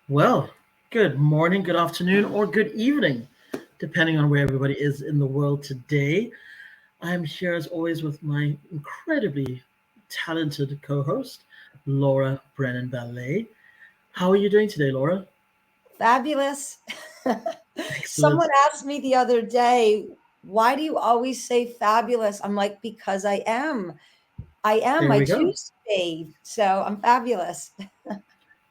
Well, good morning, good afternoon, or good evening, depending on where everybody is in the world today. I'm here as always with my incredibly talented co host, Laura Brennan Ballet. How are you doing today, Laura? Fabulous. Excellent. Someone asked me the other day, why do you always say fabulous? I'm like, because I am. I am. There I we go. choose to be. So I'm fabulous.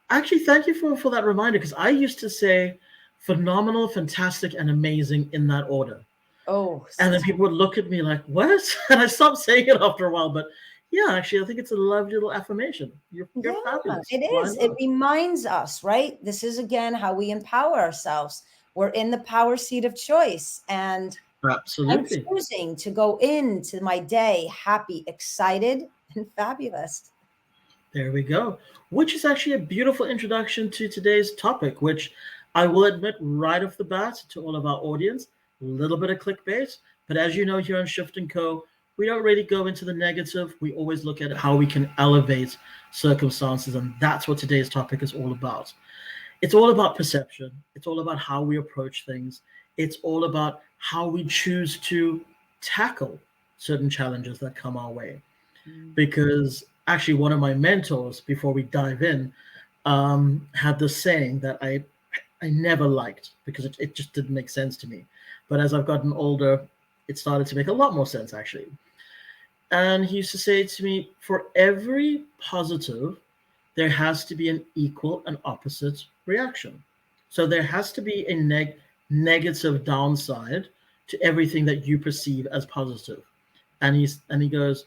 Actually, thank you for that reminder because I used to say phenomenal, fantastic, and amazing in that order. Oh, And then people would look at me like, what? And I stopped saying it after a while. But yeah, actually, I think it's a lovely little affirmation. You're yeah, fabulous. it Why is. It not? reminds us, right? This is again how we empower ourselves. We're in the power seat of choice. And I'm Absolutely. choosing to go into my day happy, excited, and fabulous. There we go. Which is actually a beautiful introduction to today's topic, which I will admit right off the bat to all of our audience, a little bit of clickbait. But as you know, here on Shift and Co., we don't really go into the negative. We always look at how we can elevate circumstances, and that's what today's topic is all about. It's all about perception. It's all about how we approach things. It's all about how we choose to tackle certain challenges that come our way. Mm. Because actually, one of my mentors, before we dive in, had this saying that I never liked because it just didn't make sense to me. But as I've gotten older, it started to make a lot more sense actually. And he used to say to me, for every positive, there has to be an equal and opposite reaction. So there has to be a negative downside to everything that you perceive as positive. And he goes,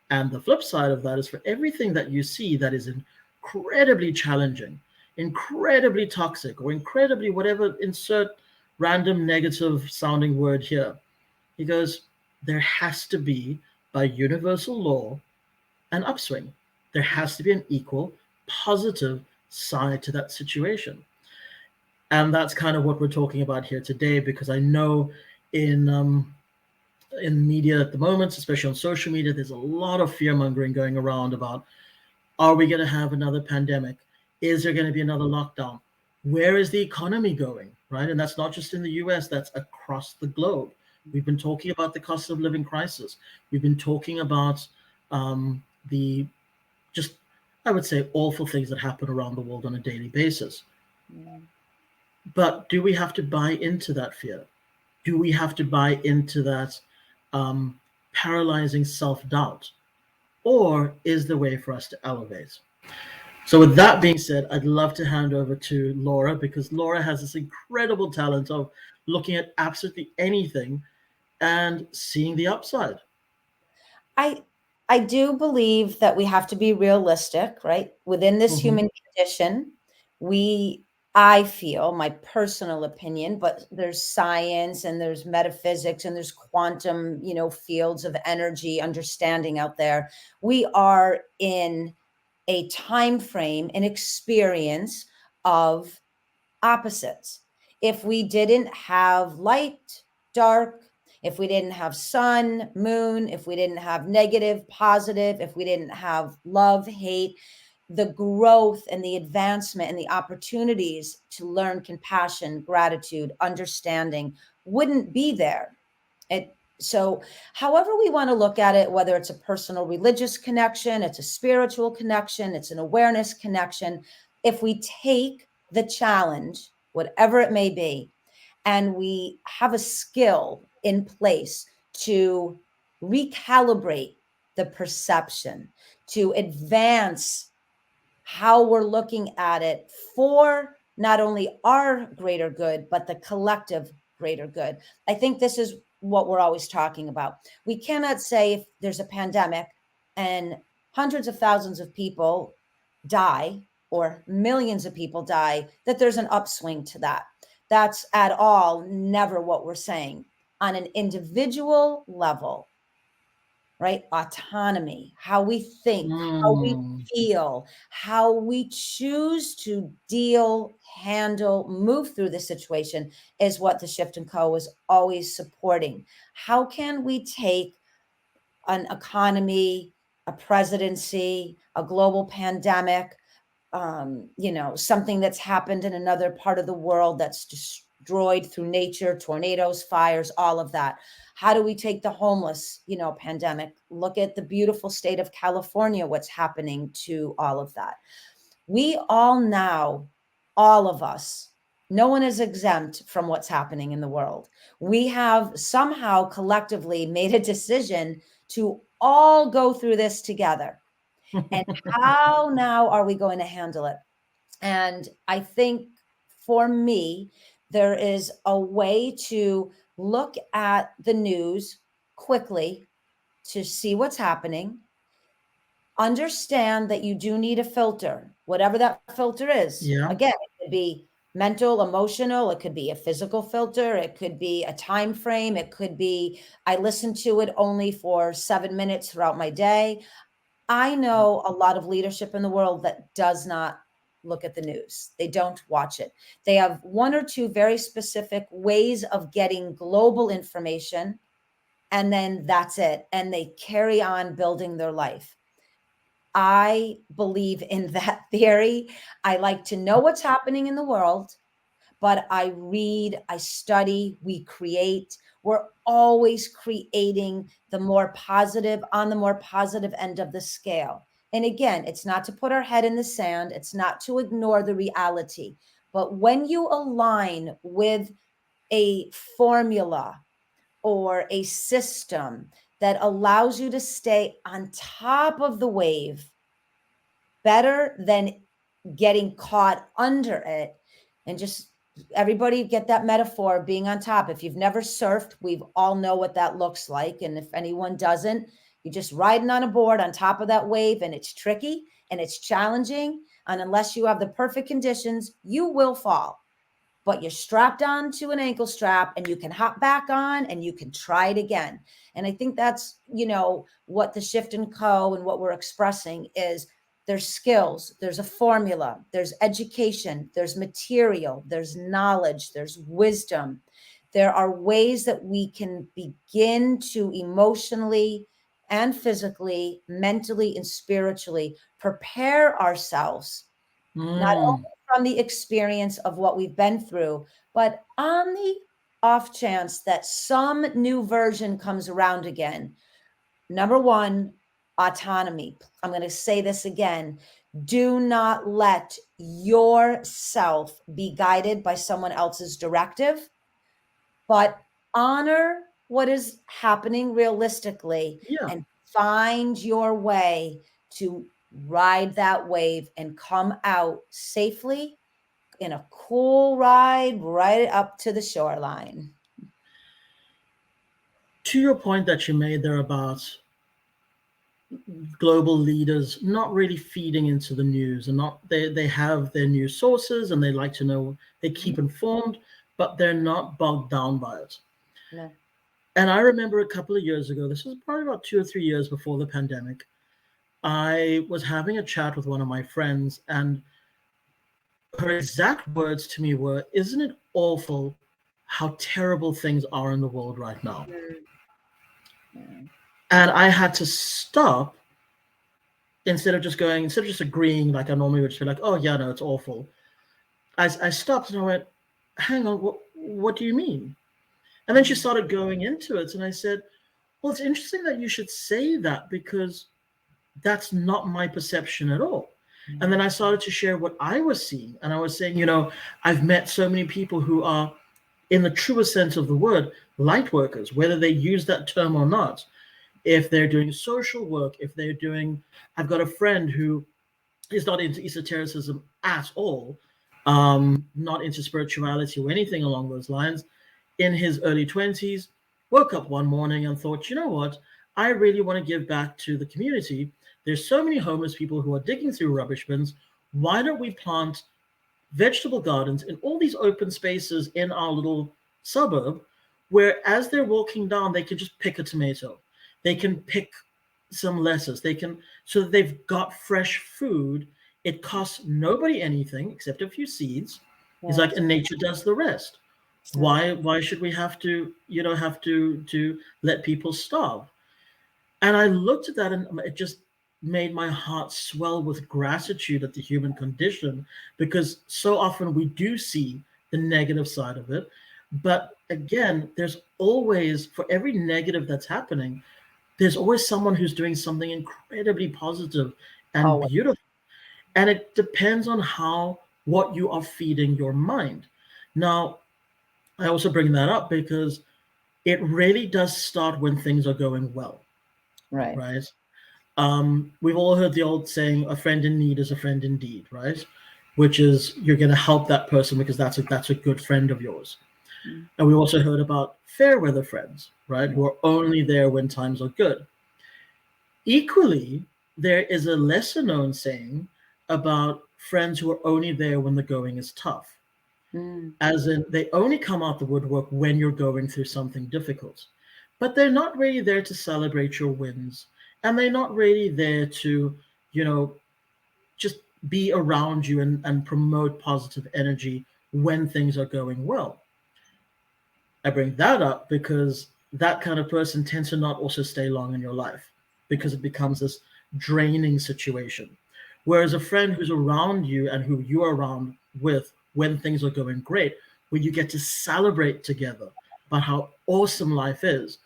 and the flip side of that is for everything that you see that is incredibly challenging, incredibly toxic, or incredibly whatever, insert random negative sounding word here. He goes, there has to be, by universal law, an upswing. There has to be an equal positive side to that situation. And that's kind of what we're talking about here today, because I know in media at the moment, especially on social media, there's a lot of fear mongering going around about, are we going to have another pandemic? Is there going to be another lockdown? Where is the economy going? Right. And that's not just in the US, that's across the globe. We've been talking about the cost of living crisis. We've been talking about the just, I would say, awful things that happen around the world on a daily basis. Yeah. But do we have to buy into that fear? Do we have to buy into that paralyzing self doubt? Or is the way for us to elevate? So, with that being said, I'd love to hand over to Laura because Laura has this incredible talent of looking at absolutely anything and seeing the upside. I I do believe that we have to be realistic, right? Within this Mm-hmm. human condition, we I feel my personal opinion, but there's science and there's metaphysics and there's quantum, fields of energy understanding out there. We are in a time frame, an experience of opposites. If we didn't have light, dark, if we didn't have sun, moon, if we didn't have negative, positive, if we didn't have love, hate, the growth and the advancement and the opportunities to learn compassion, gratitude, understanding wouldn't be there. So, however we want to look at it, whether it's a personal religious connection, it's a spiritual connection, it's an awareness connection, if we take the challenge, whatever it may be, and we have a skill in place to recalibrate the perception, to advance how we're looking at it for not only our greater good, but the collective greater good. I think this is what we're always talking about. We cannot say if there's a pandemic and hundreds of thousands of people die or millions of people die, that there's an upswing to that. That's at all never what we're saying. On an individual level, right? Autonomy, how we think, how we Mm. feel, how we choose to deal, handle, move through the situation is what the Shift and Co. is always supporting. How can we take an economy, a presidency, a global pandemic? something that's happened in another part of the world that's destroyed through nature, tornadoes, fires, all of that. How do we take the homeless, pandemic? Look at the beautiful state of California, what's happening to all of that. We all now, all of us, no one is exempt from what's happening in the world. We have somehow collectively made a decision to all go through this together. And how now are we going to handle it? And I think for me, there is a way to look at the news quickly to see what's happening. Understand that you do need a filter, whatever that filter is. Yeah. Again, it could be mental, emotional, it could be a physical filter, it could be a time frame, it could be I listen to it only for 7 minutes throughout my day. I know a lot of leadership in the world that does not look at the news. They don't watch it. They have one or two very specific ways of getting global information, and then that's it. And they carry on building their life. I believe in that theory. I like to know what's happening in the world, but I read, I study, we create. We're always creating on the more positive end of the scale. And again, it's not to put our head in the sand, it's not to ignore the reality. But when you align with a formula or a system that allows you to stay on top of the wave better than getting caught under it, and just everybody get that metaphor of being on top. If you've never surfed, we all know what that looks like. And if anyone doesn't, you're just riding on a board on top of that wave, and it's tricky and it's challenging. And unless you have the perfect conditions, you will fall. But you're strapped on to an ankle strap and you can hop back on and you can try it again. And I think that's, what the Shift & Co. and what we're expressing is there's skills, there's a formula, there's education, there's material, there's knowledge, there's wisdom. There are ways that we can begin to emotionally and physically, mentally and spiritually prepare ourselves, not only from the experience of what we've been through, but on the off chance that some new version comes around again. Number one, autonomy. I'm going to say this again. Do not let yourself be guided by someone else's directive, but honor what is happening realistically and find your way to ride that wave and come out safely in a cool ride right up to the shoreline. To your point that you made there about global leaders not really feeding into the news, and not they have their news sources and they like to know, they keep informed, but they're not bogged down by it. No. And I remember a couple of years ago, this was probably about 2 or 3 years before the pandemic, I was having a chat with one of my friends, and her exact words to me were, "Isn't it awful how terrible things are in the world right now?" And I had to stop, instead of just agreeing like I normally would, just be like, "Oh yeah, no, it's awful." I stopped and I went, "Hang on, what do you mean?" And then she started going into it, and I said, "Well, it's interesting that you should say that, because that's not my perception at all." And then I started to share what I was seeing. And I was saying, I've met so many people who are, in the truest sense of the word, light workers, whether they use that term or not. If they're doing social work, I've got a friend who is not into esotericism at all, not into spirituality or anything along those lines, in his early 20s, woke up one morning and thought, you know what? I really want to give back to the community. There's so many homeless people who are digging through rubbish bins. Why don't we plant vegetable gardens in all these open spaces in our little suburb, where as they're walking down, they can just pick a tomato. They can pick some lettuce. So that they've got fresh food. It costs nobody anything except a few seeds. Yeah. It's like, and nature does the rest. Yeah. Why should we have to let people starve? And I looked at that, and it just made my heart swell with gratitude at the human condition, because so often we do see the negative side of it. But again, there's always, for every negative that's happening, there's always someone who's doing something incredibly positive and Oh, beautiful. And it depends on what you are feeding your mind. Now, I also bring that up because it really does start when things are going well, right. right? We've all heard the old saying, "A friend in need is a friend indeed," right? Which is you're going to help that person because that's a good friend of yours. Mm. And we also heard about fair weather friends, right? Yeah. Who are only there when times are good. Equally, there is a lesser known saying about friends who are only there when the going is tough, Mm. as in they only come out the woodwork when you're going through something difficult. But they're not really there to celebrate your wins, and they're not really there to, you know, just be around you and promote positive energy when things are going well. I bring that up because that kind of person tends to not also stay long in your life because it becomes this draining situation. Whereas a friend who's around you and who you're around with when things are going great, where you get to celebrate together about how awesome life is,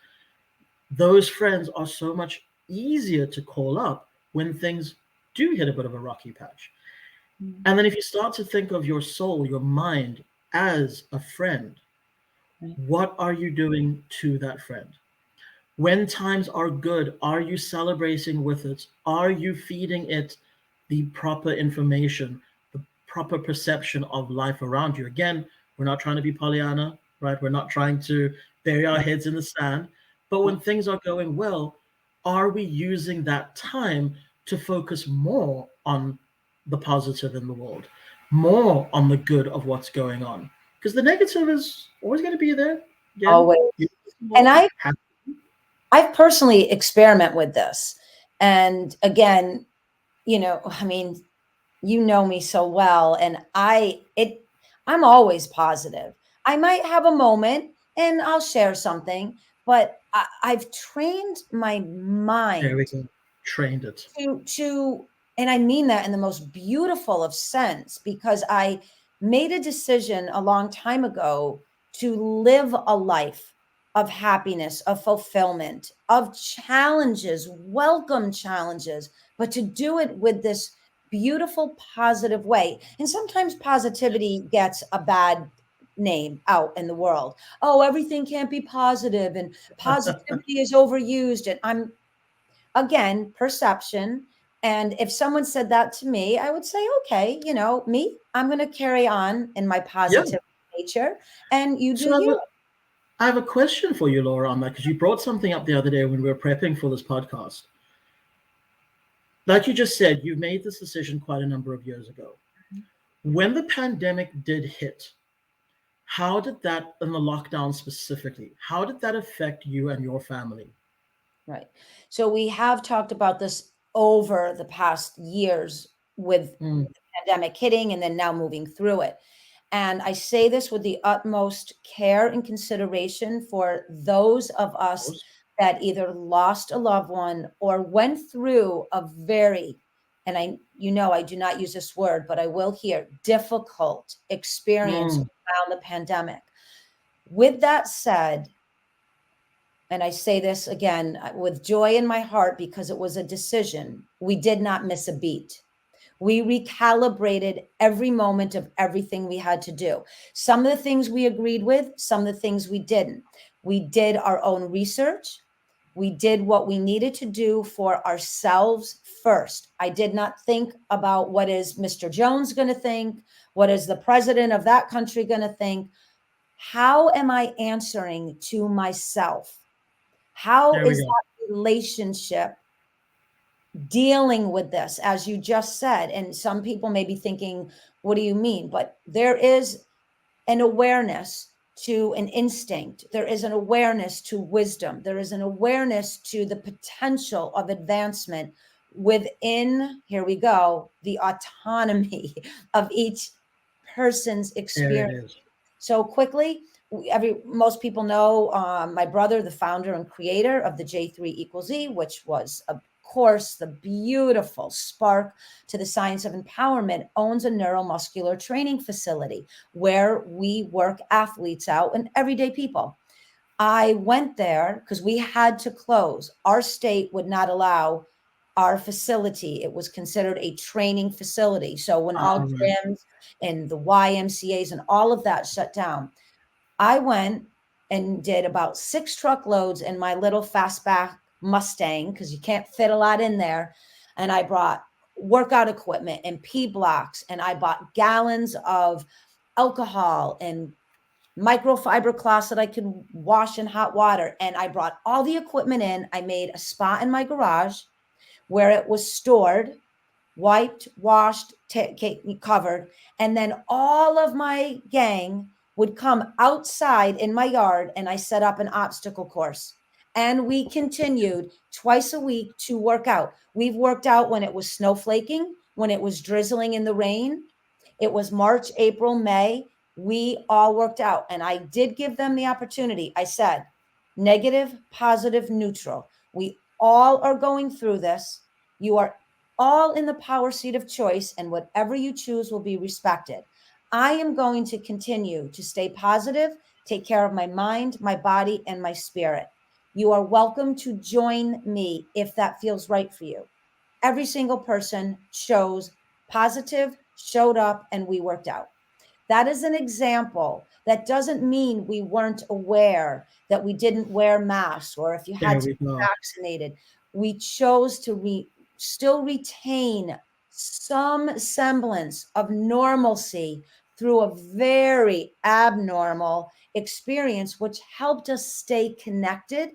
those friends are so much easier to call up when things do hit a bit of a rocky patch. Mm. And then if you start to think of your soul, your mind as a friend, Right. what are you doing to that friend? When times are good, are you celebrating with it? Are you feeding it the proper information, the proper perception of life around you? Again, we're not trying to be Pollyanna, right? We're not trying to bury our heads in the sand. But when things are going well, are we using that time to focus more on the positive in the world, more on the good of what's going on? Because the negative is always going to be there. Again, Always. you And will have. I've personally experiment with this. And again, I mean, you know me so well, and I'm always positive. I might have a moment and I'll share something, but I've trained my There we mind go. Trained it. to and I mean that in the most beautiful of sense, because I made a decision a long time ago to live a life of happiness, of fulfillment, of challenges, welcome challenges, but to do it with this beautiful positive way. And sometimes positivity gets a bad name out in the world. Oh, everything can't be positive, and positivity is overused, and I'm, again, perception. And if someone said that to me, I would say, okay, me, I'm going to carry on in my Yeah. positive nature, and you do So you. I have a question for you, Laura, on that, because you brought something up the other day when we were prepping for this podcast. Like you just said, you made this decision quite a number of years ago. When the pandemic did hit, how did that, and the lockdown specifically, how did that affect you and your family? Right. So we have talked about this over the past years with Mm, the pandemic hitting and then now moving through it. And I say this with the utmost care and consideration for those of of us course. that either lost a loved one or went through a very, and I do not use this word, but I will here, difficult experience Mm, around the pandemic. With that said, and I say this again with joy in my heart because it was a decision, we did not miss a beat. We recalibrated every moment of everything we had to do. Some of the things we agreed with, some of the things we didn't. We did our own research. We did what we needed to do for ourselves first. I did not think about what is Mr. Jones going to think, what is the president of that country going to think. How am I answering to myself? How there we is go. that relationship dealing with this, as you just said? And some people may be thinking, what do you mean? But there is an awareness to an instinct. There is an awareness to wisdom. There is an awareness to the potential of advancement within, here we go, the autonomy of each person's There it experience. is. So quickly, most people know my brother, the founder and creator of the J3 equals E, which was a course, the beautiful Spark to the Science of Empowerment owns a neuromuscular training facility where we work athletes out and everyday people. I went there because we had to close. Our state would not allow our facility. It was considered a training facility. So when all Right. gyms and the YMCAs and all of that shut down, I went and did about 6 truckloads in my little fastback Mustang because you can't fit a lot in there. And I brought workout equipment and P blocks, and I bought gallons of alcohol and microfiber cloths that I could wash in hot water. And I brought all the equipment in. I made a spot in my garage where it was stored, wiped, washed, covered. And then all of my gang would come outside in my yard, and I set up an obstacle course. And we continued twice a week to work out. We've worked out when it was snowflaking, when it was drizzling in the rain. It was March, April, May. We all worked out. And I did give them the opportunity. I said, negative, positive, neutral. We all are going through this. You are all in the power seat of choice, and whatever you choose will be respected. I am going to continue to stay positive, take care of my mind, my body, and my spirit. You are welcome to join me if that feels right for you. Every single person chose positive, showed up, and we worked out. That is an example. That doesn't mean we weren't aware that we didn't wear masks or if you There had to we be go. vaccinated. We chose to still retain some semblance of normalcy through a very abnormal experience, which helped us stay connected.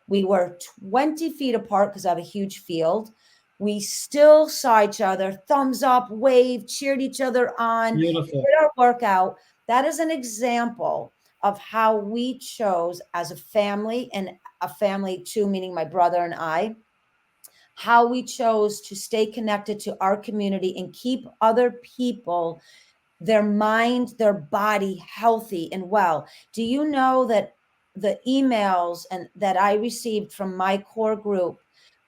We were 20 feet apart because I have a huge field. We still saw each other, thumbs up, waved, cheered each other on, Beautiful. did our workout. That is an example of how we chose as a family, and a family too, meaning my brother and I, how we chose to stay connected to our community and keep other people, their mind, their body healthy and well. Do you know that the emails and that I received from my core group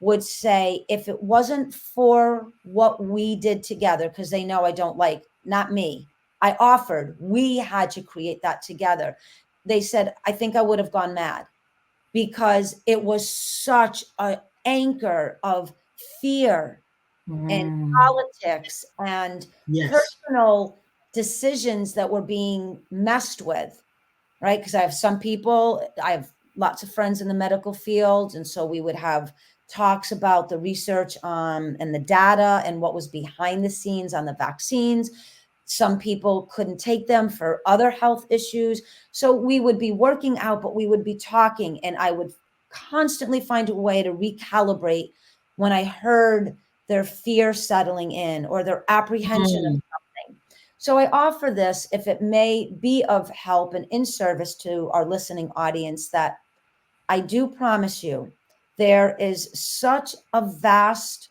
would say, if it wasn't for what we did together, because they know I don't like, not me, I offered, we had to create that together. They said, I think I would have gone mad because it was such an anchor of fear and politics and Yes. personal decisions that were being messed with, right? Because I have some people, I have lots of friends in the medical field. And so we would have talks about the research and the data and what was behind the scenes on the vaccines. Some people couldn't take them for other health issues. So we would be working out, but we would be talking, and I would constantly find a way to recalibrate when I heard their fear settling in or their apprehension of Mm. something. So I offer this if it may be of help and in service to our listening audience, that I do promise you there is such a vast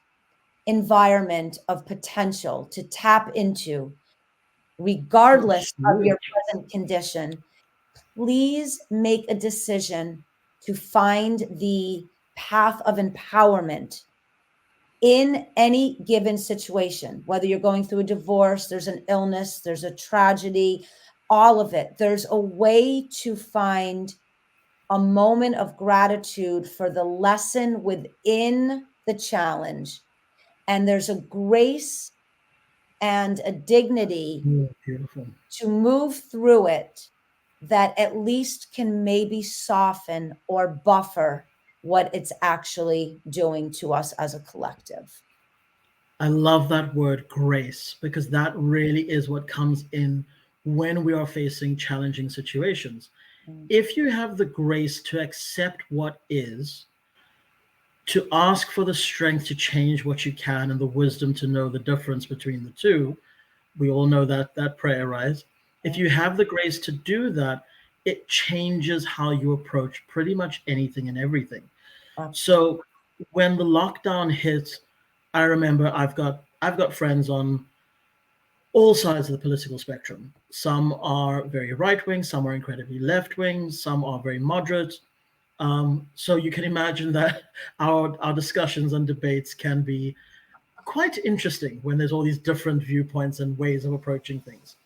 environment of potential to tap into, regardless of your Huge. present condition. Please make a decision to find the path of empowerment in any given situation, whether you're going through a divorce, there's an illness, there's a tragedy, all of it. There's a way to find a moment of gratitude for the lesson within the challenge. And there's a grace and a dignity Beautiful. to move through it that at least can maybe soften or buffer what it's actually doing to us as a collective. I love that word grace because that really is what comes in when we are facing challenging situations. Mm. If you have the grace to accept what is, to ask for the strength to change what you can and the wisdom to know the difference between the two, we all know that prayer, right? If you have the grace to do that, it changes how you approach pretty much anything and everything. Absolutely. So when the lockdown hit, I remember I've got friends on all sides of the political spectrum. Some are very right wing, some are incredibly left wing, some are very moderate. So you can imagine that our discussions and debates can be quite interesting when there's all these different viewpoints and ways of approaching things.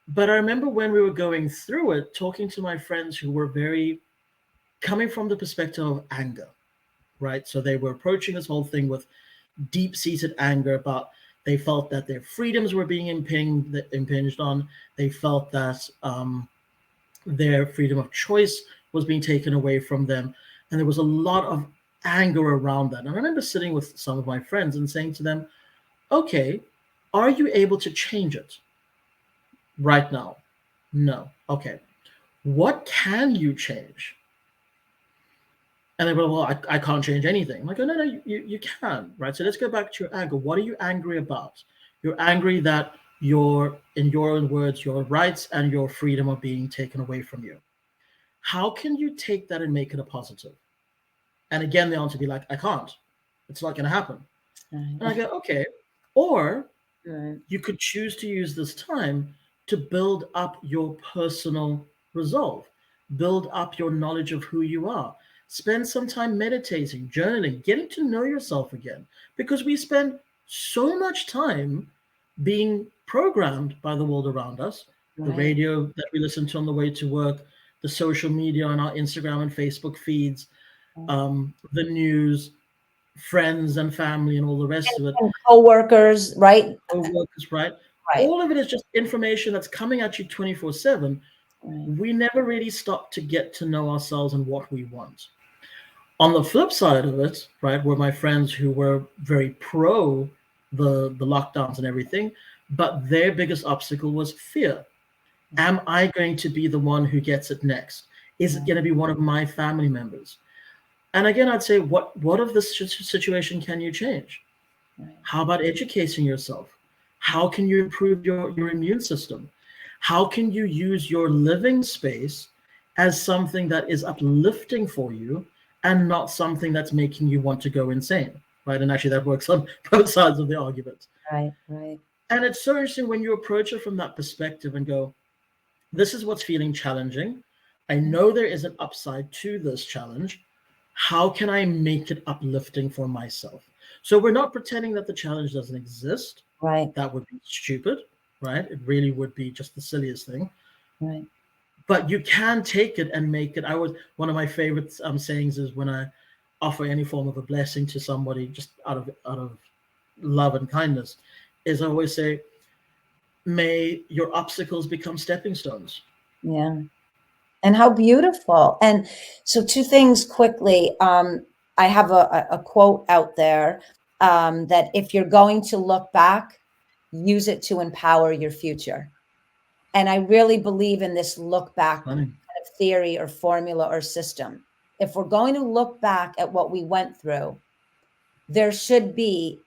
But I remember when we were going through it, talking to my friends who were very coming from the perspective of anger, right? So they were approaching this whole thing with deep seated anger about they felt that their freedoms were being impinged on. They felt that their freedom of choice was being taken away from them. And there was a lot of anger around that. And I remember sitting with some of my friends and saying to them, okay, are you able to change it right now? No. Okay. What can you change? And they were, well, I can't change anything. I'm like, oh, no, no, you can, right? So let's go back to your anger. What are you angry about? You're angry that in your own words, your rights and your freedom are being taken away from you. How can you take that and make it a positive? And again, the answer would be like, I can't. It's not going to happen. And I go, okay. Or Right. you could choose to use this time to build up your personal resolve, build up your knowledge of who you are. Spend some time meditating, journaling, getting to know yourself again, because we spend so much time being programmed by the world around us, the Right. radio that we listen to on the way to work, the social media on our Instagram and Facebook feeds, the news, friends and family, and all the rest of it. And co-workers, right? Co-workers, right? Right. All of it is just information that's coming at you 24/7. Right. We never really stop to get to know ourselves and what we want. On the flip side of it, right, were my friends who were very pro the lockdowns and everything, but their biggest obstacle was fear. Am I going to be the one who gets it next? Is it going to be one of my family members? And again, I'd say, what of this situation can you change? Right. How about educating yourself? How can you improve your immune system? How can you use your living space as something that is uplifting for you and not something that's making you want to go insane, right? And actually, that works on both sides of the argument. Right. Right. And it's so interesting when you approach it from that perspective and go, this is what's feeling challenging. I know there is an upside to this challenge. How can I make it uplifting for myself? So we're not pretending that the challenge doesn't exist. Right. That would be stupid, right? It really would be just the silliest thing. Right. But you can take it and make it. One of my favorite sayings is when I offer any form of a blessing to somebody, just out of love and kindness, is I always say, may your obstacles become stepping stones. Yeah. And how beautiful. And so two things quickly. I have a quote out there that if you're going to look back, use it to empower your future. And I really believe in this look back kind Funny. of theory or formula or system. If we're going to look back at what we went through, there should be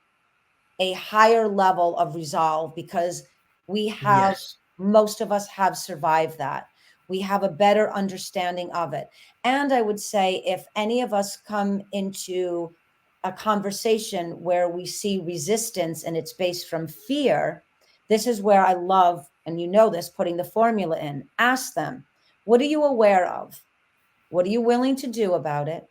a higher level of resolve because we have, Yes. most of us have survived that. We have a better understanding of it. And I would say if any of us come into a conversation where we see resistance and it's based from fear, this is where I love, and you know this, putting the formula in. Ask them, what are you aware of? What are you willing to do about it?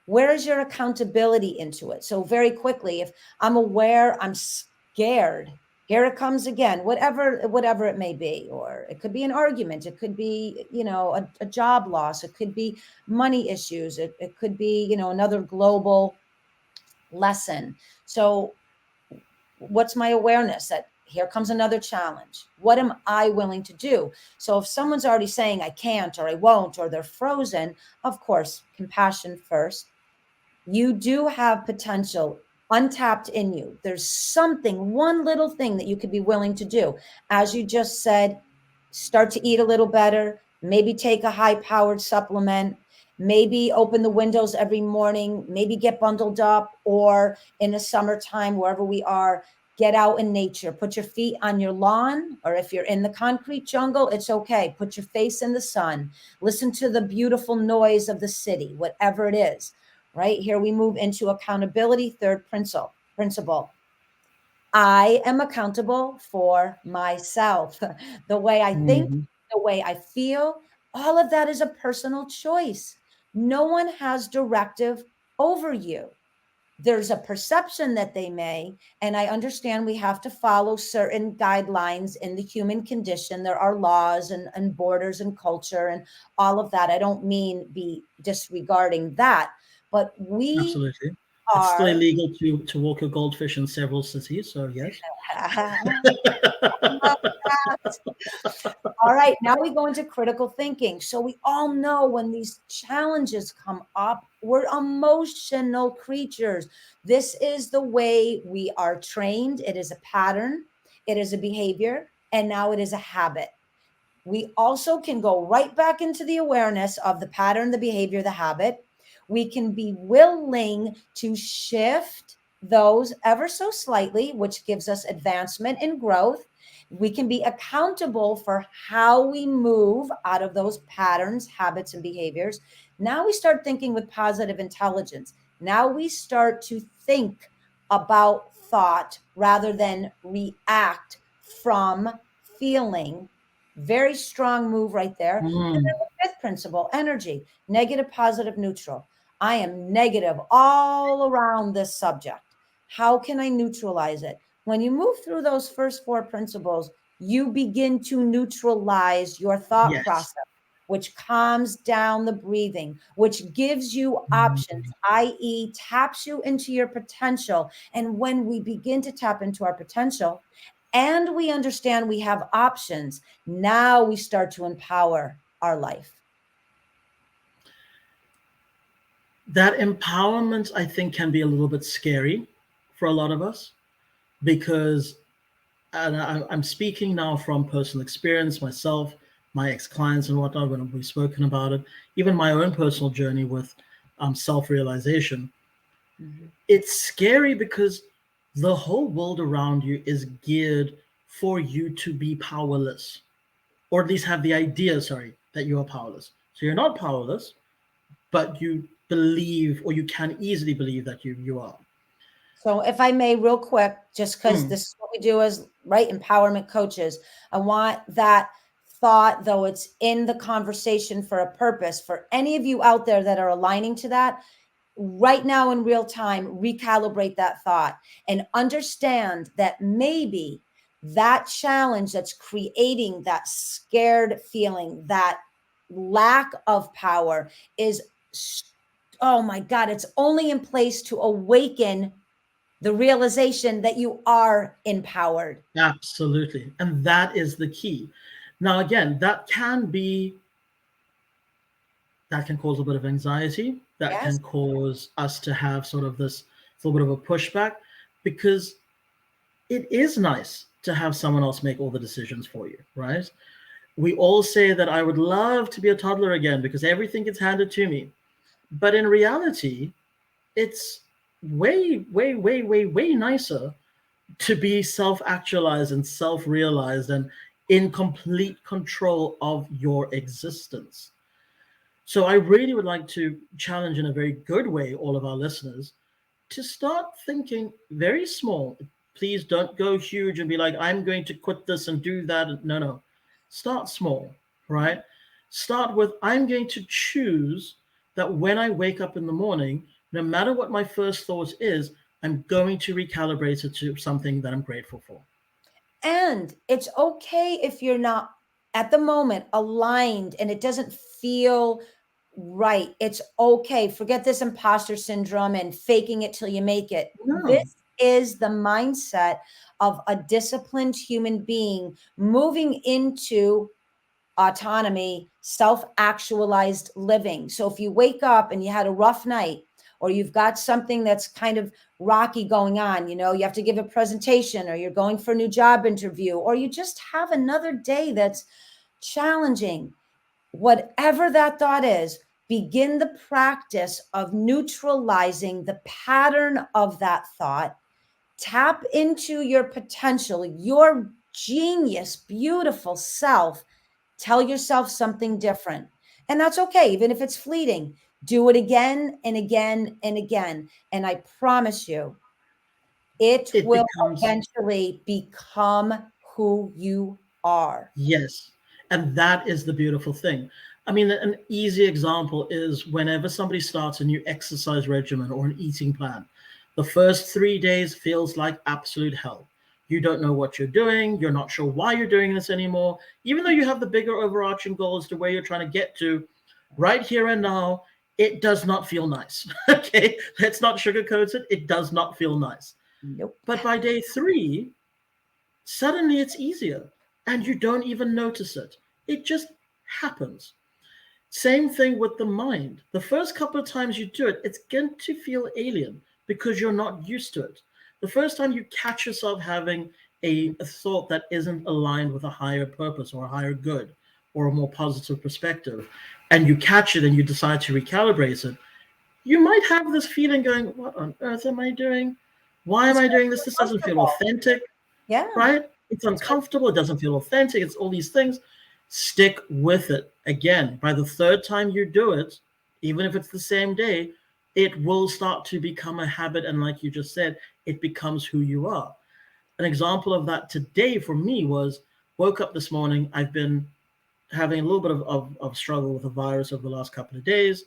Where is your accountability into it? So very quickly, if I'm aware, I'm scared, here it comes again, whatever it may be, or it could be an argument, it could be, a job loss, it could be money issues, it could be, another global lesson. So what's my awareness that here comes another challenge? What am I willing to do? So if someone's already saying I can't or I won't or they're frozen, of course, compassion first. You do have potential untapped in you. There's something, one little thing that you could be willing to do. As you just said, start to eat a little better, maybe take a high powered supplement, maybe open the windows every morning, maybe get bundled up, or in the summertime, wherever we are, get out in nature, put your feet on your lawn, or if you're in the concrete jungle, it's okay. Put your face in the sun, listen to the beautiful noise of the city, whatever it is. Right here, we move into accountability. Third principle. I am accountable for myself. The way I think, Mhm. the way I feel, all of that is a personal choice. No one has directive over you. There's a perception that they may, and I understand we have to follow certain guidelines in the human condition. There are laws and borders and culture and all of that. I don't mean be disregarding that, but we Absolutely. It's still are. illegal to walk a goldfish in several cities, so yes. All right, now we go into critical thinking. So we all know when these challenges come up, we're emotional creatures. This is the way we are trained. It is a pattern, it is a behavior, and now it is a habit. We also can go right back into the awareness of the pattern, the behavior, the habit. We can be willing to shift those ever so slightly, which gives us advancement and growth. We can be accountable for how we move out of those patterns, habits, and behaviors. Now we start thinking with positive intelligence. Now we start to think about thought rather than react from feeling. Very strong move right there. And then Mm, the fifth principle, energy, negative, positive, neutral. I am negative all around this subject. How can I neutralize it? When you move through those first four principles, you begin to neutralize your thought yes. process, which calms down the breathing, which gives you options, Mm. i.e., taps you into your potential. And when we begin to tap into our potential, and we understand we have options, now we start to empower our life. That empowerment, I think, can be a little bit scary for a lot of us because, and I'm speaking now from personal experience myself, my ex-clients and whatnot, when we've spoken about it, even my own personal journey with self-realization. Mhm. It's scary because the whole world around you is geared for you to be powerless, or at least have the idea, sorry, that you are powerless. So you're not powerless, but you believe, or you can easily believe that you are. So, if I may, real quick, just because Mm, this is what we do as right empowerment coaches, I want that thought, though it's in the conversation for a purpose, for any of you out there that are aligning to that, right now in real time, recalibrate that thought and understand that maybe that challenge that's creating that scared feeling, that lack of power is, oh my God, it's only in place to awaken the realization that you are empowered. absolutely. And that is the key. Now, again, that can cause a bit of anxiety. That can Yes. cause us to have sort of this little bit of a pushback because it is nice to have someone else make all the decisions for you, right? We all say that I would love to be a toddler again because everything gets handed to me. But in reality, it's way, way, way, way, way nicer to be self actualized and self realized and in complete control of your existence. So I really would like to challenge in a very good way all of our listeners to start thinking very small. Please don't go huge and be like, I'm going to quit this and do that. No, no. Start small, right? Start with, I'm going to choose that when I wake up in the morning, no matter what my first thought is, I'm going to recalibrate it to something that I'm grateful for. And it's okay if you're not at the moment aligned and it doesn't feel right. It's okay. Forget this imposter syndrome and faking it till you make it. No, This is the mindset of a disciplined human being moving into autonomy, self actualized living. So if you wake up and you had a rough night, or you've got something that's kind of rocky going on, you have to give a presentation, or you're going for a new job interview, or you just have another day that's challenging, whatever that thought is, begin the practice of neutralizing the pattern of that thought. Tap into your potential, your genius, beautiful self. Tell yourself something different. And that's okay, even if it's fleeting. Do it again and again and again. And I promise you, it it will becomes, eventually become who you are. yes. And that is the beautiful thing. I mean, an easy example is whenever somebody starts a new exercise regimen or an eating plan, the first 3 days feels like absolute hell. You don't know what you're doing. You're not sure why you're doing this anymore. Even though you have the bigger overarching goals to where you're trying to get to, right here and now, it does not feel nice. Okay, let's not sugarcoat it. It does not feel nice. Nope. But by day 3, suddenly it's easier and you don't even notice it. It just happens. Same thing with the mind. The first couple of times you do it, it's going to feel alien because you're not used to it. The first time you catch yourself having a thought that isn't aligned with a higher purpose or a higher good or a more positive perspective, and you catch it and you decide to recalibrate it, you might have this feeling going, what on earth am I doing? Why am It's I very doing this? This doesn't feel uncomfortable. authentic, Yeah. right? It's It's very uncomfortable. It doesn't feel authentic. It's all these things. Stick with it. Again, by the third time you do it, even if it's the same day, it will start to become a habit. And like you just said, it becomes who you are. An example of that today for me was woke up this morning. I've been having a little bit of struggle with the virus over the last couple of days,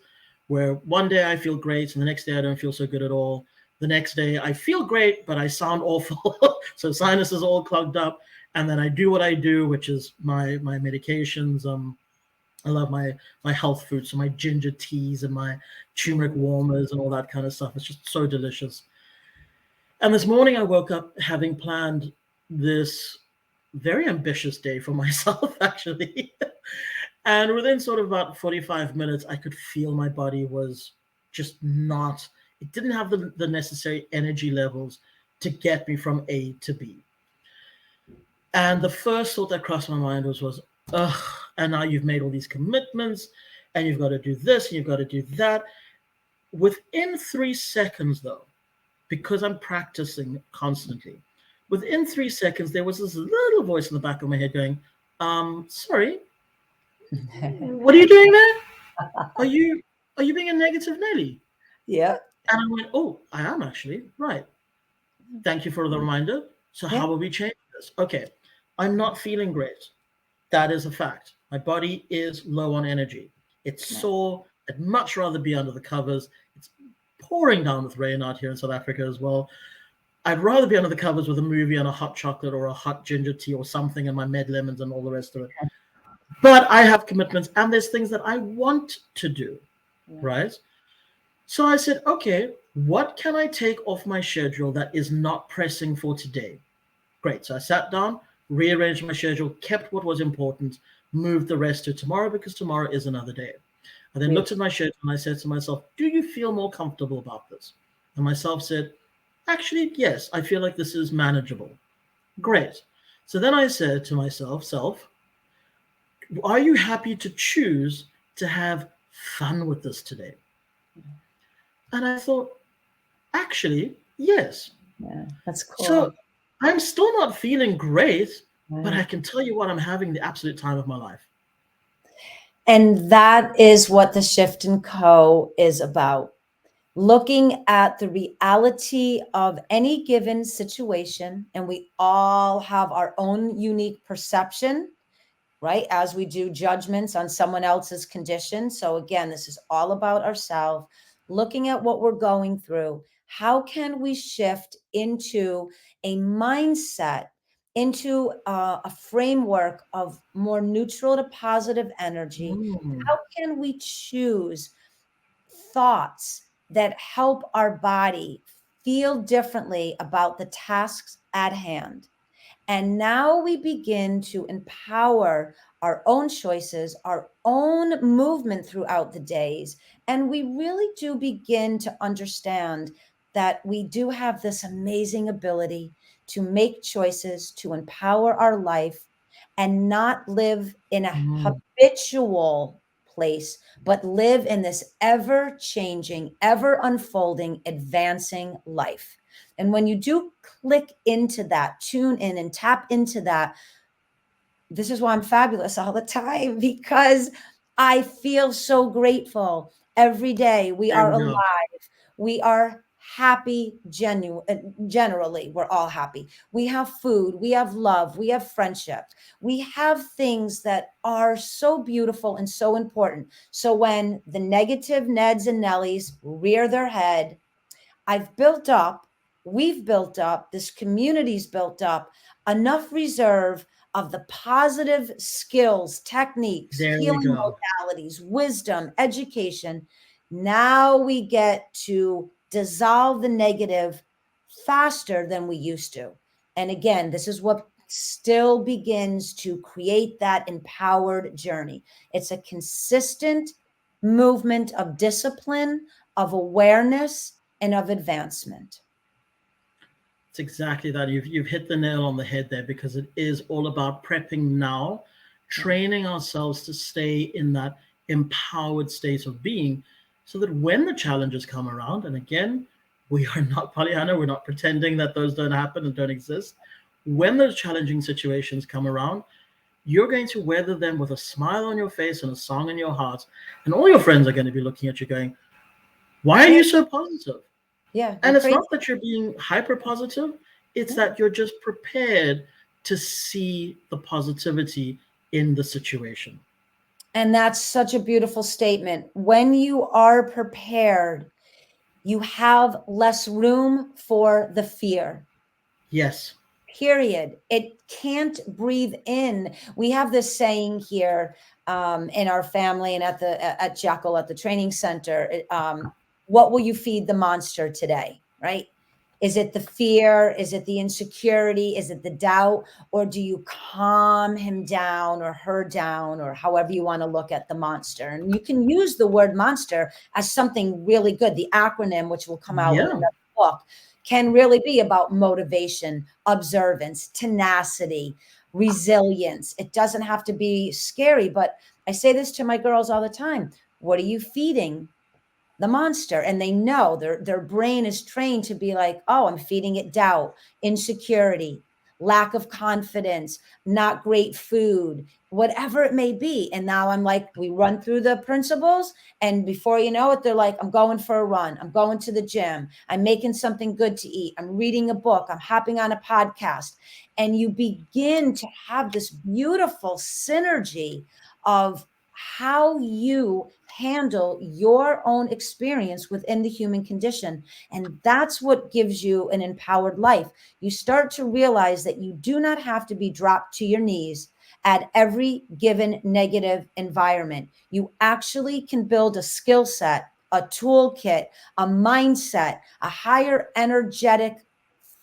where one day I feel great and the next day I don't feel so good at all. The next day I feel great, but I sound awful. So sinus is all clogged up. And then I do what I do, which is my medications. I love my health foods, so my ginger teas and my turmeric mm, warmers and all that kind of stuff. It's just so delicious. And this morning I woke up having planned this very ambitious day for myself, actually. And within sort of about 45 minutes, I could feel my body was just not, it didn't have the necessary energy levels to get me from A to B. And the first thought that crossed my mind was, ugh, and now you've made all these commitments and you've got to do this and you've got to do that. Within 3 seconds, though, because I'm practicing constantly, within 3 seconds, there was this little voice in the back of my head going, sorry, what are you doing there? Are you are you being a negative Nelly? yeah. And I went, oh, I am actually. Right. Thank you for the reminder. So Yeah. how will we change this? Okay. I'm not feeling great. That is a fact. My body is low on energy. It's Yeah. sore. I'd much rather be under the covers. It's pouring down with rain out here in South Africa as well. I'd rather be under the covers with a movie and a hot chocolate or a hot ginger tea or something and my med lemons and all the rest of it. But I have commitments and there's things that I want to do, Yeah. right? So I said, okay, what can I take off my schedule that is not pressing for today? Great. So I sat down, rearranged my schedule, kept what was important, moved the rest to tomorrow because tomorrow is another day. I then Great. looked at my schedule and I said to myself, do you feel more comfortable about this? And myself said, actually, yes, I feel like this is manageable. Great. So then I said to myself, self, are you happy to choose to have fun with this today? And I thought, actually, yes. Yeah. That's So cool. I'm still not feeling great, but Yeah. I can tell you what, I'm having the absolute time of my life. And that is what the Shift and Co is about. Looking at the reality of any given situation, and we all have our own unique perception, right? As we do judgments on someone else's condition. So, again, this is all about ourselves, looking at what we're going through. How can we shift into a mindset, into a framework of more neutral to positive energy? Mm. How can we choose thoughts that help our body feel differently about the tasks at hand? And now we begin to empower our own choices, our own movement throughout the days. And we really do begin to understand that we do have this amazing ability to make choices, to empower our life, and not live in a Mm. habitual place, but live in this ever changing, ever unfolding, advancing life. And when you do click into that, tune in and tap into that, this is why I'm fabulous all the time, because I feel so grateful every day. We There are we go. alive. We are happy, generally, we're all happy. We have food, we have love, we have friendship, we have things that are so beautiful and so important. So when the negative Neds and Nellies rear their head, we've built up, this community's built up enough reserve of the positive skills, techniques, There we healing go. modalities, wisdom, education. Now we get to dissolve the negative faster than we used to. And again, this is what still begins to create that empowered journey. It's a consistent movement of discipline, of awareness, and of advancement. It's exactly that. You've hit the nail on the head there, because it is all about prepping now, Yeah. training ourselves to stay in that empowered state of being, so that when the challenges come around, and again, we are not Pollyanna, we're not pretending that those don't happen and don't exist. When those challenging situations come around, you're going to weather them with a smile on your face and a song in your heart. And all your friends are going to be looking at you going, why are you so positive? Yeah, you're And it's crazy. not that you're being hyper positive, it's Yeah. that you're just prepared to see the positivity in the situation. And that's such a beautiful statement. When you are prepared, you have less room for the fear. Yes. Period. It can't breathe in. We have this saying here in our family and at Jekyll at the training center. What will you feed the monster today? Right? Is it the fear? Is it the insecurity? Is it the doubt? Or do you calm him down or her down, or however you want to look at the monster? And you can use the word monster as something really good. The acronym, which will come out in Yeah. another book, can really be about motivation, observance, tenacity, resilience. It doesn't have to be scary, but I say this to my girls all the time. What are you feeding the monster? And they know their brain is trained to be like, oh, I'm feeding it doubt, insecurity, lack of confidence, not great food, whatever it may be. And now I'm like, we run through the principles, and before you know it, they're like, I'm going for a run, I'm going to the gym, I'm making something good to eat, I'm reading a book, I'm hopping on a podcast. And you begin to have this beautiful synergy of how you handle your own experience within the human condition. And that's what gives you an empowered life. You start to realize that you do not have to be dropped to your knees at every given negative environment. You actually can build a skill set, a toolkit, a mindset, a higher energetic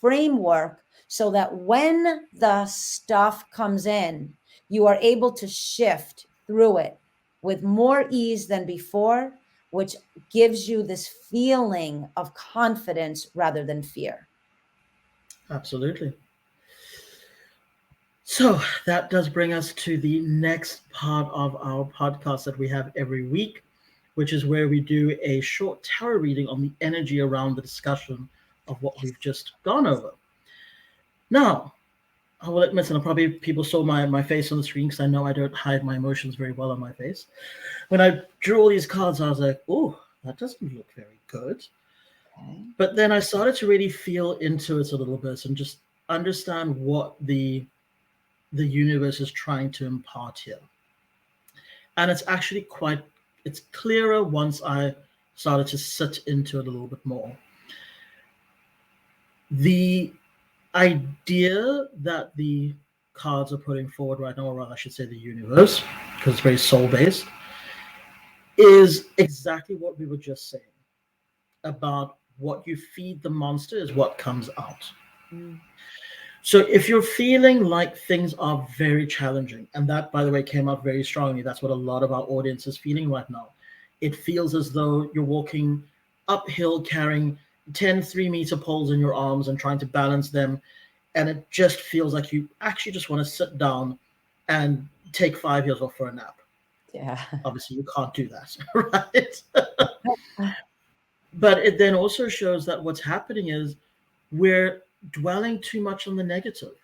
framework, so that when the stuff comes in, you are able to shift through it with more ease than before, which gives you this feeling of confidence rather than fear. Absolutely. So that does bring us to the next part of our podcast that we have every week, which is where we do a short tarot reading on the energy around the discussion of what we've just gone over. Now, I will admit, and probably people saw my face on the screen, because I know I don't hide my emotions very well on my face. When I drew all these cards, I was like, oh, that doesn't look very good. Okay. But then I started to really feel into it a little bit and just understand what the universe is trying to impart here. And it's actually it's clearer once I started to sit into it a little bit more. The idea that the cards are putting forward right now, or rather I should say the universe, because it's very soul based, is exactly what we were just saying about what you feed the monster is what comes out. Mm. So if you're feeling like things are very challenging, and that, by the way, came out very strongly, that's what a lot of our audience is feeling right now. It feels as though you're walking uphill carrying 10 3-meter poles in your arms and trying to balance them. And it just feels like you actually just want to sit down and take 5 years off for a nap. Yeah. Obviously, you can't do that, right? But it then also shows that what's happening is we're dwelling too much on the negative.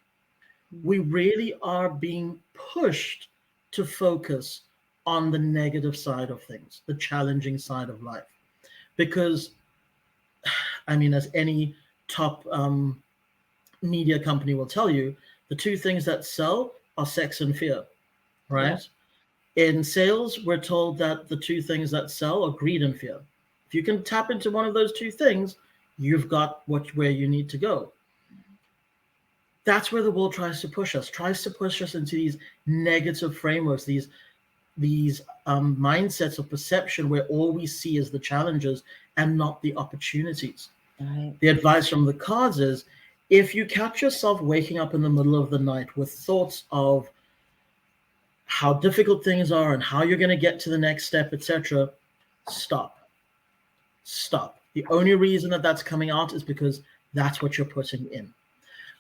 We really are being pushed to focus on the negative side of things, the challenging side of life. Because I mean, as any top media company will tell you, the two things that sell are sex and fear, Yeah. right? In sales, we're told that the two things that sell are greed and fear. If you can tap into one of those two things, you've got where you need to go. That's where the world tries to push us into these negative frameworks, these mindsets of perception where all we see is the challenges and not the opportunities. Right. The advice from the cards is, if you catch yourself waking up in the middle of the night with thoughts of how difficult things are and how you're going to get to the next step, etc., stop. Stop. The only reason that that's coming out is because that's what you're putting in.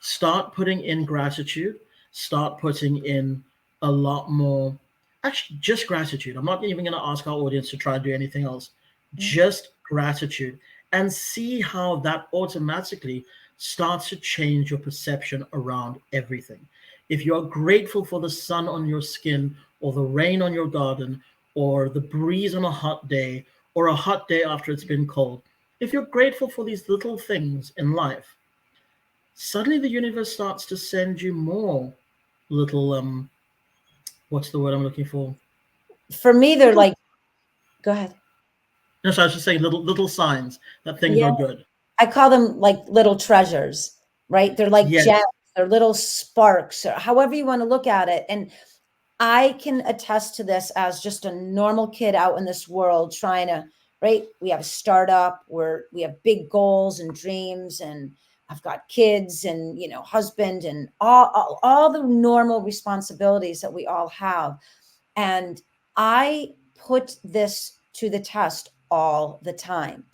Start putting in gratitude. Start putting in a lot more, actually, just gratitude. I'm not even going to ask our audience to try and do anything else. Just gratitude, and see how that automatically starts to change your perception around everything. If you're grateful for the sun on your skin, or the rain on your garden, or the breeze on a hot day, or a hot day after it's been cold, if you're grateful for these little things in life, suddenly the universe starts to send you more little what's the word I'm looking for? For me, they're Little, like, go ahead. no, so I was just saying little signs that things Yeah. are good. I call them like little treasures, right? They're like Yes. gems, they're little sparks, or however you want to look at it. And I can attest to this as just a normal kid out in this world trying to, right? We have a startup where we have big goals and dreams, and I've got kids and, husband and all the normal responsibilities that we all have. And I put this to the test all the time.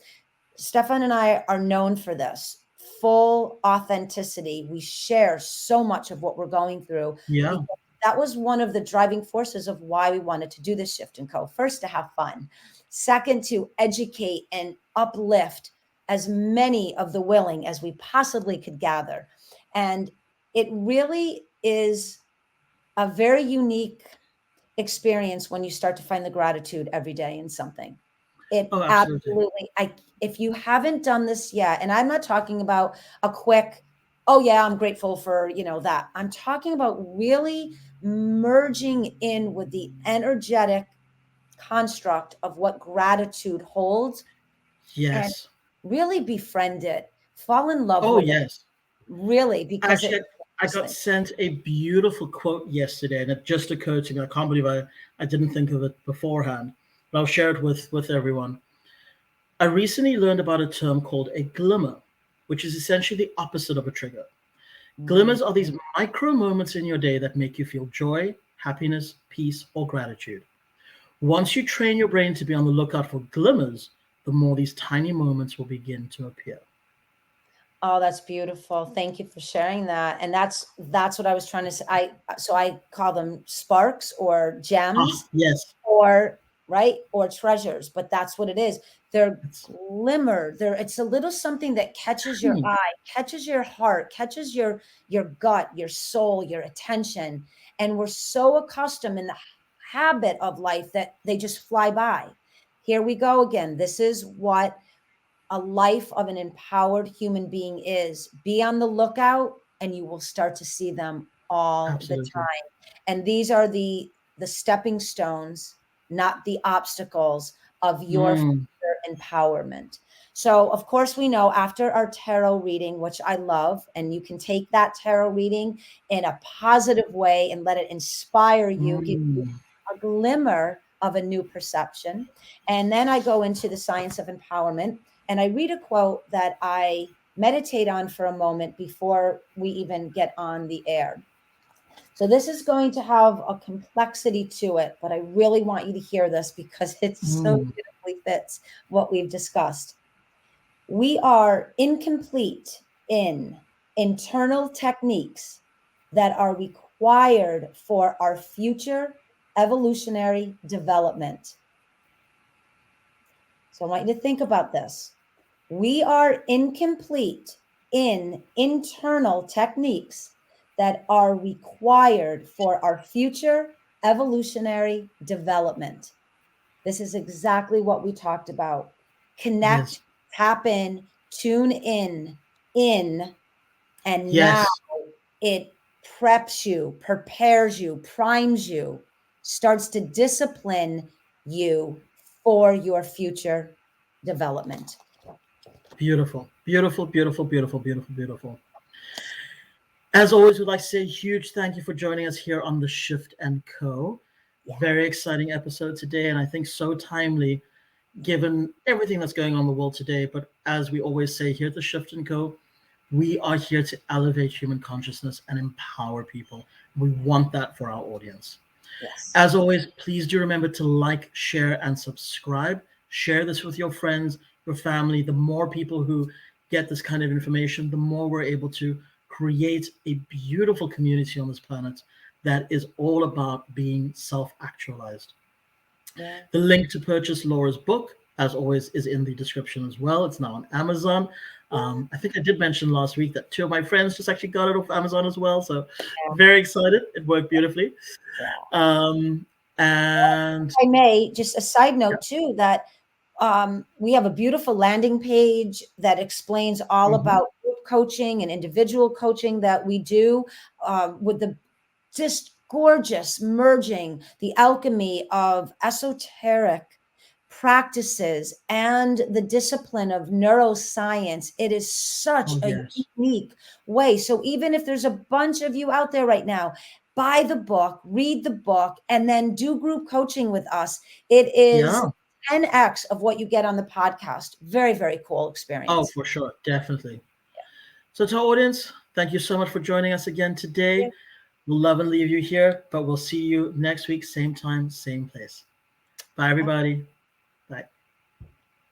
Stefan and I are known for this full authenticity. We share so much of what we're going through Yeah. because that was one of the driving forces of why we wanted to do this Shift and Co. First, to have fun. Second, to educate and uplift as many of the willing as we possibly could gather. And it really is a very unique experience when you start to find the gratitude every day in something. It Oh, absolutely. absolutely, if you haven't done this yet, and I'm not talking about a quick, oh yeah, I'm grateful for, that. I'm talking about really merging in with the energetic construct of what gratitude holds and Yes. really befriend it, fall in love Oh, with it, yes. really, because Actually, it I got sent a beautiful quote yesterday, and it just occurred to me. I can't believe I didn't think of it beforehand, but I'll share it with everyone. I recently learned about a term called a glimmer, which is essentially the opposite of a trigger. Mm, Glimmers are these micro moments in your day that make you feel joy, happiness, peace, or gratitude. Once you train your brain to be on the lookout for glimmers, the more these tiny moments will begin to appear. Oh, that's beautiful. Thank you for sharing that. And that's what I was trying to say. I call them sparks or Ah, gems yes. or right or treasures, but that's what it is. They're It's glimmer. It's a little something that catches your tiny. eye, catches your heart, catches your gut, your soul, your attention. And we're so accustomed in the habit of life that they just fly by. Here we go again. This is what a life of an empowered human being is. Be on the lookout and you will start to see them all the Absolutely. time. And these are the stepping stones, not the obstacles of your Mm, future empowerment. So, of course, we know after our tarot reading, which I love, and you can take that tarot reading in a positive way and let it inspire you, give you mm. a glimmer of a new perception. And then I go into the science of empowerment and I read a quote that I meditate on for a moment before we even get on the air. So this is going to have a complexity to it, but I really want you to hear this because it so Mm. beautifully fits what we've discussed. We are incomplete in internal techniques that are required for our future evolutionary development. So I want you to think about this. We are incomplete in internal techniques that are required for our future evolutionary development. This is exactly what we talked about. Yes. Connect, tap in tune in, and now Yes. it preps you, prepares you, primes you, starts to discipline you for your future development. Beautiful, beautiful, beautiful, beautiful, beautiful, beautiful. As always, we'd like to say a huge thank you for joining us here on the Shift and Co. Yeah. Very exciting episode today, and I think so timely given everything that's going on in the world today. But as we always say here at the Shift and Co., we are here to elevate human consciousness and empower people. We want that for our audience. Yes. As always, please do remember to like, share, and subscribe. Share this with your friends, your family. The more people who get this kind of information, the more we're able to create a beautiful community on this planet that is all about being self-actualized. Yeah. The link to purchase Laura's book, as always, is in the description as well. It's now on Amazon. I think I did mention last week that 2 of my friends just actually got it off Amazon as well. So very excited. It worked beautifully. And I may just a side note yeah. too that we have a beautiful landing page that explains all about group coaching and individual coaching that we do with the just gorgeous merging the alchemy of esoteric practices and the discipline of neuroscience. It is such Oh, a yes. unique way. So even if there's a bunch of you out there right now, buy the book, read the book, and then do group coaching with us. It is Yeah. 10x of what you get on the podcast. Very, very cool Oh, experience. for sure. Definitely. So to our audience, thank you so much for joining us again today. We'll love and leave you here, but we'll see you next week, same time, same place. Bye, everybody.